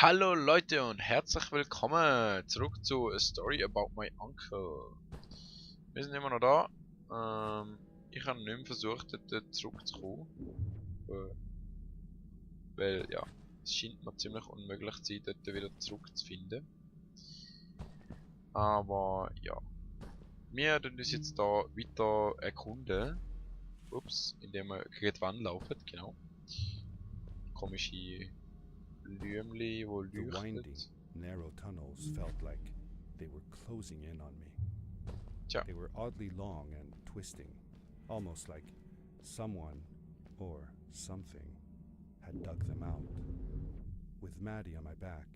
Hallo Leute und herzlich willkommen zurück zu A Story About My Uncle. Wir sind immer noch da. Ich habe nicht mehr versucht, dort zurückzukommen. Weil ja, es scheint mir ziemlich unmöglich zu sein, dort wieder zurückzufinden. Aber ja. Wir tun uns jetzt da weiter erkunden. Ups, indem wir gegen die Wand laufen, genau. Komische Blümli, wo The winding, leuchtet. narrow tunnels felt like they were closing in on me. Tja. They were oddly long and twisting, almost like someone or something had dug them out. With Maddie on my back,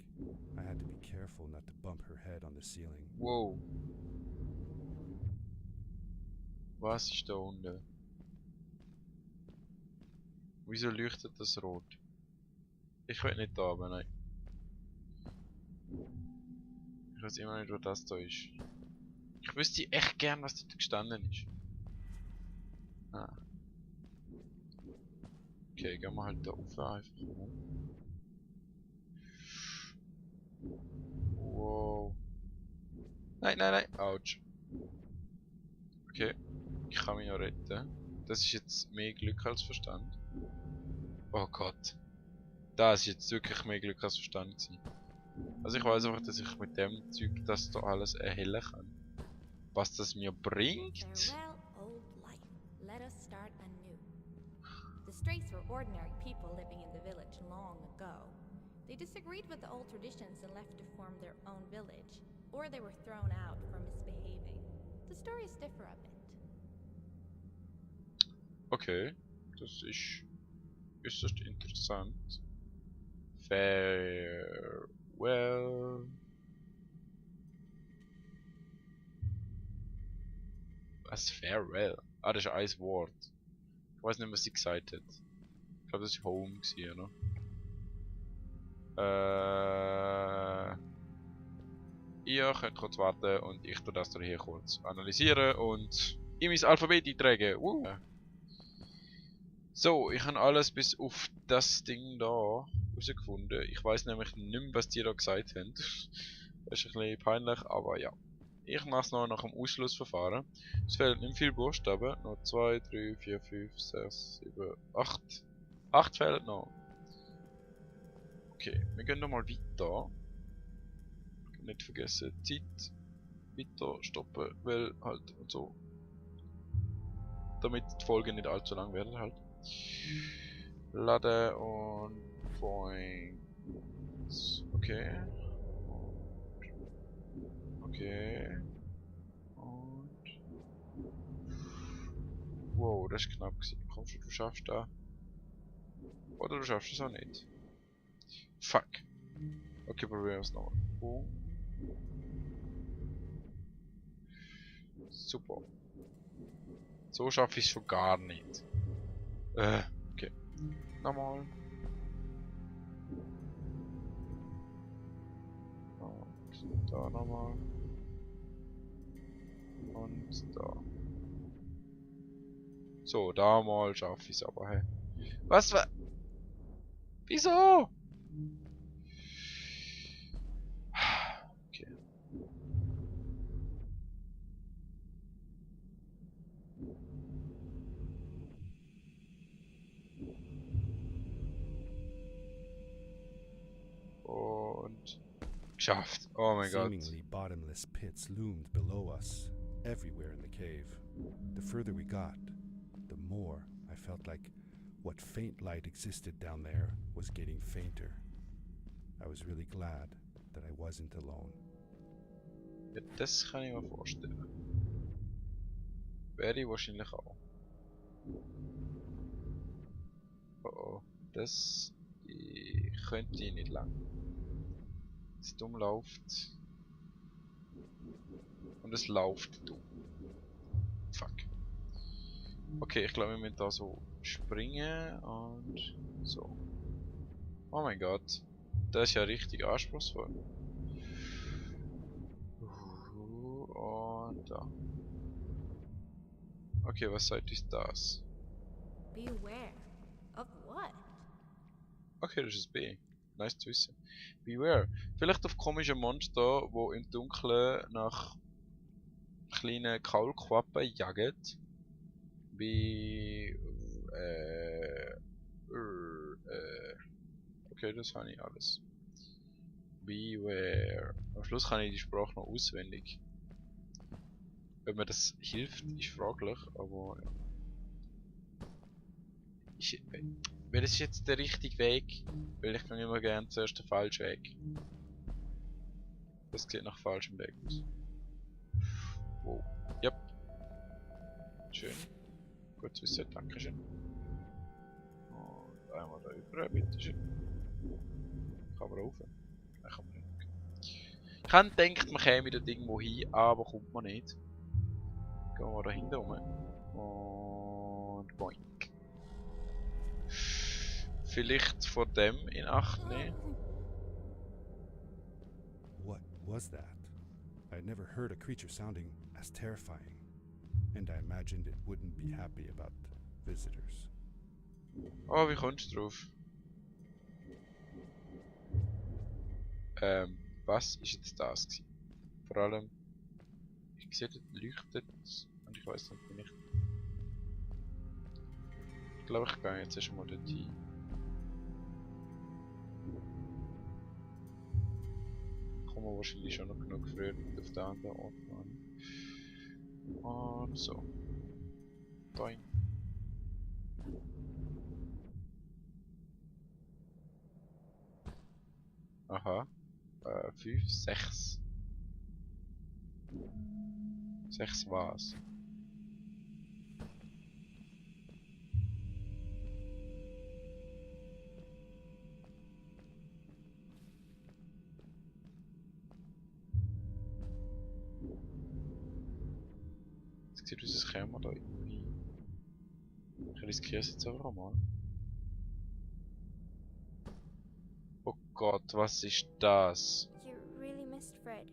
I had to be careful not to bump her head on the ceiling. Wow. Was ist da unten? Wieso leuchtet das rot? Ich will nicht da, aber nein. Ich weiß immer nicht, wo das da ist. Ich wüsste echt gern, was dort gestanden ist. Ah. Okay, gehen wir halt da rauf einfach mal. Wow. Nein, nein, nein. Autsch. Okay, ich kann mich noch retten. Das ist jetzt mehr Glück als Verstand. Oh Gott. Das ist jetzt wirklich mehr Glück als Verstand gewesen. Also ich weiß einfach, dass ich mit dem Zeug das da alles erhellen kann. Was das mir bringt? Farewell, old life. Let us start anew. The Straits were ordinary people living in the village long ago. They disagreed with the old traditions and left to form their own village, or they were thrown out for misbehaving. The stories differ a bit. Okay, das ist äußerst interessant. Farewell. Was? Farewell? Ah, das ist ein Wort. Ich weiß nicht, was sie gesagt hat. Ich glaube, das war Home gewesen, oder? Ihr könnt kurz warten und ich tue das hier kurz analysieren und in mein Alphabet eintragen. So, ich habe alles bis auf das Ding da herausgefunden. Ich weiß nämlich nicht mehr, was die da gesagt haben. Das ist ein bisschen peinlich, aber ja. Ich mache es noch nach dem Ausschlussverfahren. Es fehlen nicht viel Buchstaben. Noch 2, 3, 4, 5, 6, 7, 8. 8 fehlen noch. Okay, wir gehen nochmal weiter. Nicht vergessen, Zeit weiter stoppen, weil halt und so. Damit die Folgen nicht allzu lang werden halt. Laden und Points. Okay. Okay. Und. Wow, das ist knapp gewesen. Komm schon, du schaffst das. Oder du schaffst es auch nicht. Fuck. Okay, probieren wir es nochmal. Boom. Super. So schaffe ich es schon gar nicht. Okay. Nochmal. Und da nochmal. Und da. So, da mal schaffe ich es aber, hey. Was war? Wieso? Okay. Und geschafft. Oh mein Gott. Seemingly bottomless pits loomed below us, everywhere in the cave. The further we got, the more I felt like what faint light existed down there was getting fainter. I was really glad that I wasn't alone. Ja, das kann ich mir vorstellen. Wäre ich wahrscheinlich auch. Oh oh. Das könnte ich nicht lang. Es dumm läuft. Und es läuft dumm. Fuck. Okay, ich glaube, wir müssen da so springen und so. Oh mein Gott. Das ist ja richtig anspruchsvoll. Und da. Okay, was sagt uns das? Beware. Of what? Okay, das ist B. Nice zu wissen. Beware. Vielleicht auf komische Monster, wo im Dunkeln nach kleinen Kaulquappen jagen. Wie... Okay, das habe ich alles. Beware. Am Schluss kann ich die Sprache noch auswendig. Ob mir das hilft, ist fraglich, aber ja. Weil das ist jetzt der richtige Weg, weil ich kann immer gerne zuerst den falschen Weg. Das sieht nach falschem Weg aus. Wow. Yep. Schön. Gut zu wissen, dankeschön. Und einmal da über, bitteschön. Kann man rauf? Nein, kann man nicht. Ich habe gedacht, man käme dort irgendwo hin, aber kommt man nicht. Gehen wir da hinten rum. Und boink. Vielleicht von dem in Acht nehmen. What was that? I had never heard a creature sounding as terrifying, and I imagined it wouldn't be happy about visitors. Oh, wie kommst du drauf? Was ist jetzt das gewesen? Vor allem, ich sehe, dort leuchtet und ich weiß nicht, wie ich... Ich glaube, ich gehe jetzt erstmal dort hin. Kommen wir wahrscheinlich schon noch genug früher auf den anderen Ort an. Und so. Doing. Aha. 5, 6. 6 was? Jetzt sieht unser Kämmer da irgendwie. Ich riskiere es jetzt einfach mal. Oh Gott, was ist das? You really missed Fred,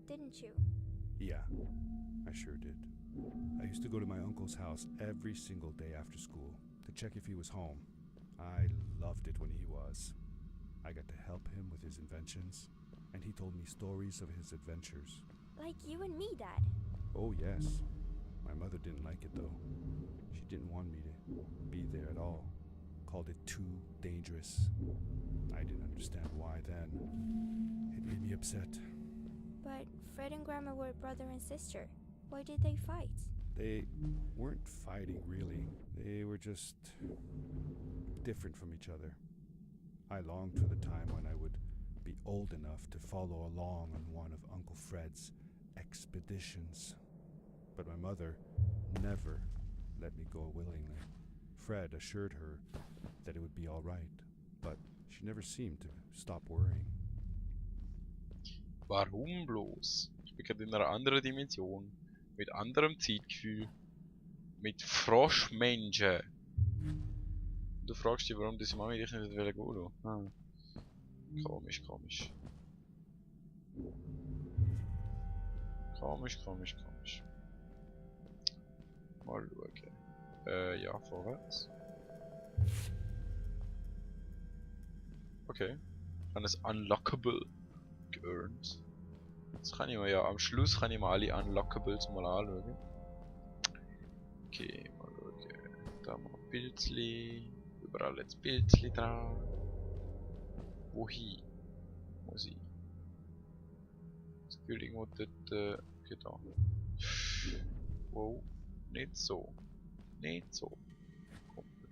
didn't you? Yeah, I sure did. I used to go to my uncle's house every single day after school to check if he was home. I loved it when he was. I got to help him with his inventions, and he told me stories of his adventures. Like you and me, Dad. Oh, yes. My mother didn't like it, though. She didn't want me to be there at all. Called it too dangerous. I didn't understand why then. It made me upset. But Fred and Grandma were brother and sister. Why did they fight? They weren't fighting, really. They were just different from each other. I longed for the time when I would be old enough to follow along on one of Uncle Fred's expeditions. But my mother never let me go willingly. Fred assured her that it would be all right, but she never seemed to stop worrying. Warum bloß? Ich bin gerade in einer anderen Dimension. Mit anderem Zeitgefühl. Mit Froschmenschen. Du fragst dich, warum diese Mami dich nicht gehen will. Ah. Komisch, komisch. Komisch, komisch, komisch. Mal schauen. Ja, vorwärts. Okay. Dann ist Unlockable geearnt. Jetzt kann ich mir ja, am Schluss kann ich mir alle Unlockables mal anschauen. Okay, mal schauen. Da haben wir ein Pilzli. Überall jetzt Pilzli dran. Wohin? Muss ich? Das Gefühl irgendwo dort, okay, da. Wow, nicht so. Nicht so. Kumpel.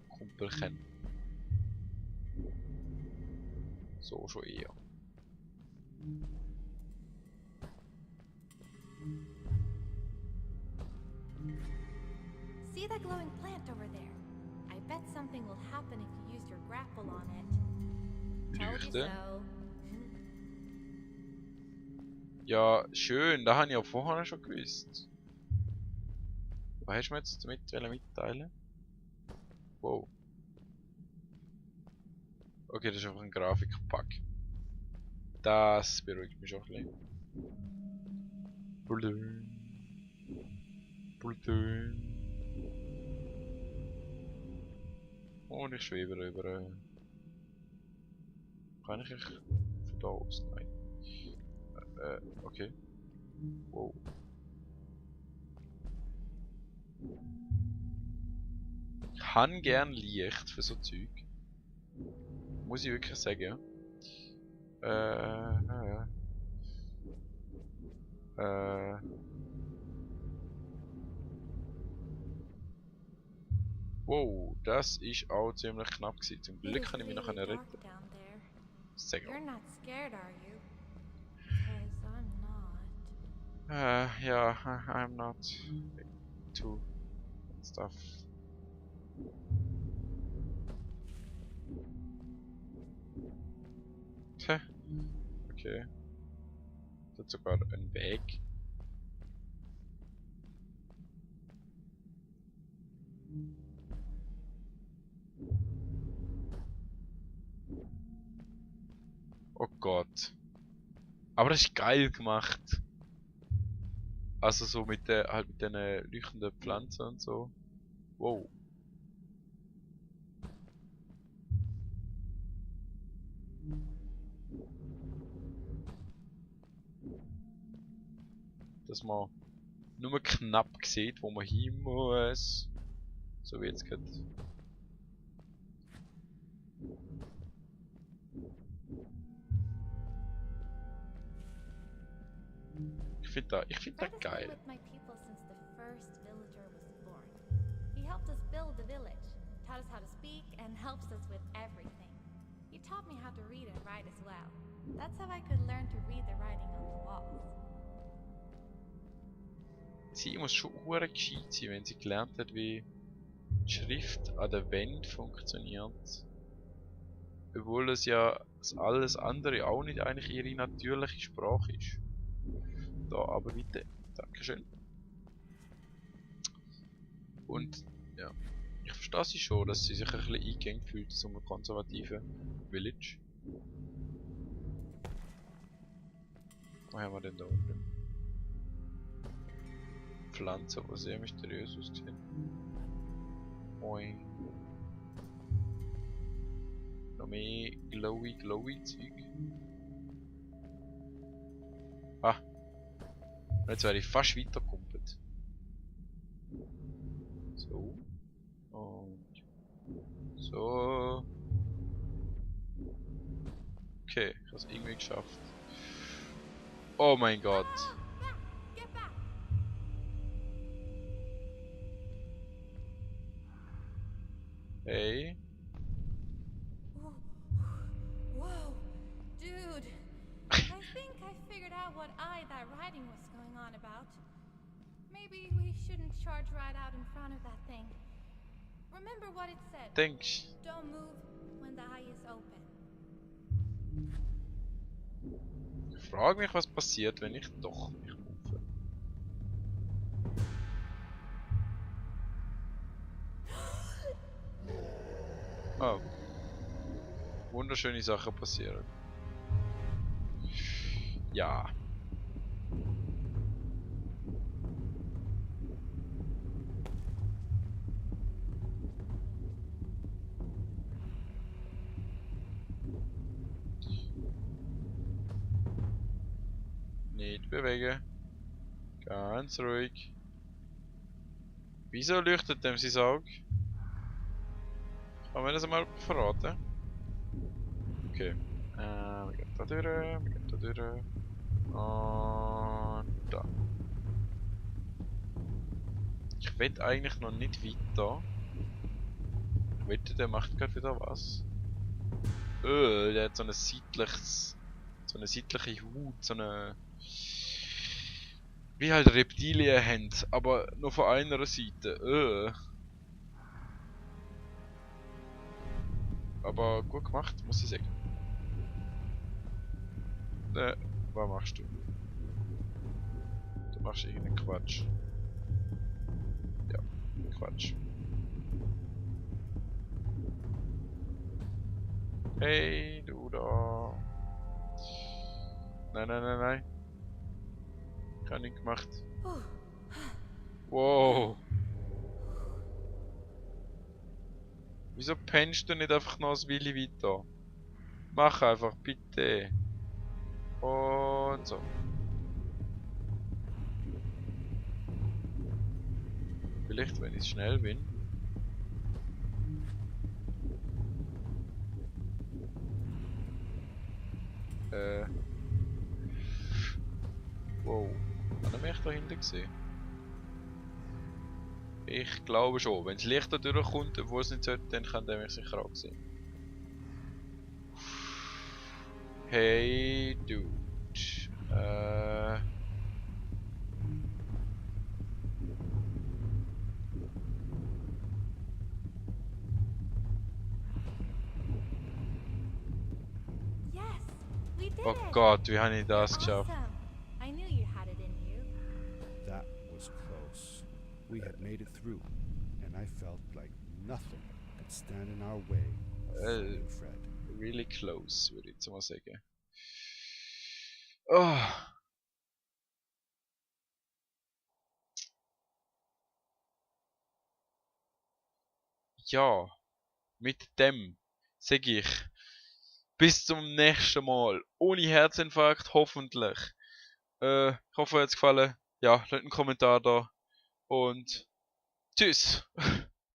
Kumpelchen. So schon eher. See that glowing plant over there? I bet something will happen if you use your grapple on it. Told you Leuchte. so. Ja, schön, da habe ich ja vorher schon gewusst. Was hast du mir jetzt damit mitteilen? Wow. Okay, das ist einfach ein Grafikpack. Das beruhigt mich auch ein bisschen. Blöd. Blöd. Und ich schwebe über. Kann ich von da aus? Nein. Okay. Wow. Ich habe gern Licht für so Zeug. Muss ich wirklich sagen. Wow, das ist auch ziemlich knapp gewesen. Zum It Glück is kann ich mich noch really retten. dark down there. Sehr You're gut. not scared, are you? Because I'm not. Yeah, I'm not too stuff. Tja, okay. Da hat sogar einen Weg. Oh Gott. Aber das ist geil gemacht. Also so mit der halt mit den leuchtenden Pflanzen und so. Wow. Dass man nur knapp sieht, wo man hin muss. So wie jetzt gerade. Ich find das Fred has been geil. with my people since the first villager was born. He helped us build the village, taught us how to speak, and helps us with everything. He taught me how to read and write as well. That's how I could learn to read the writing on the walls. Sie muss schon hure gescheit sein, wenn sie gelernt hat, wie die Schrift an der Wand funktioniert. Obwohl es ja das alles andere auch nicht eigentlich ihre natürliche Sprache ist. Da aber bitte. Dankeschön. Und ja, ich verstehe sie schon, dass sie sich ein bisschen eingegangen fühlt in so einem konservativen Village. Was haben wir denn da unten? Pflanzen, die sehr mysteriös aussehen. Moin. Noch mehr glowy Zeug. Ah. Und jetzt wäre ich fast weitergekumpelt. So. Und so. Okay, ich habe es irgendwie geschafft. Oh mein Gott. Back! Get back! Hey. Whoa! Dude! I think I figured out what that writing was going on about. Maybe we shouldn't charge right out in front of that thing. Remember what it said. Denkst Don't move when the eye is open. ich frage mich, was passiert, wenn ich doch mich move. Oh. Wunderschöne Sachen passieren. Ja. Nicht bewegen. Ganz ruhig. Wieso leuchtet dem sein Auge? Kann man das mal verraten? Okay. Wir gehen da durch, wir gehen da durch. Und da. Ich will eigentlich noch nicht weiter. Ich wette, der macht gerade wieder was. Der hat so eine seitliche Haut, so eine... Wie halt Reptilien haben, aber nur von einer Seite. Aber gut gemacht, muss ich sagen. Was machst du? Du machst irgendeinen Quatsch. Ja, Quatsch. Hey, du da. Nein. Kann nicht gemacht. Wow. Wieso pennst du nicht einfach noch das Willi weiter? Mach einfach, bitte. Und so. Vielleicht, wenn ich schnell bin. Wow. Hat er mich da hinten gesehen? Ich glaube schon. Wenn das Licht da durchkommt, wo es nicht sollte, dann kann der mich sicher auch sehen. Hey, Dude. Yes, we did Oh it! Gott, wie habe ich You're das geschafft? awesome. I knew you had it in you. That was close. We had made it through, and I felt like nothing could stand in our way of finding Fred. Really close, würde ich jetzt mal sagen. Oh. Ja, mit dem sage ich bis zum nächsten Mal. Ohne Herzinfarkt, hoffentlich. Ich hoffe, euch hat es gefallen. Ja, lasst einen Kommentar da. Und tschüss.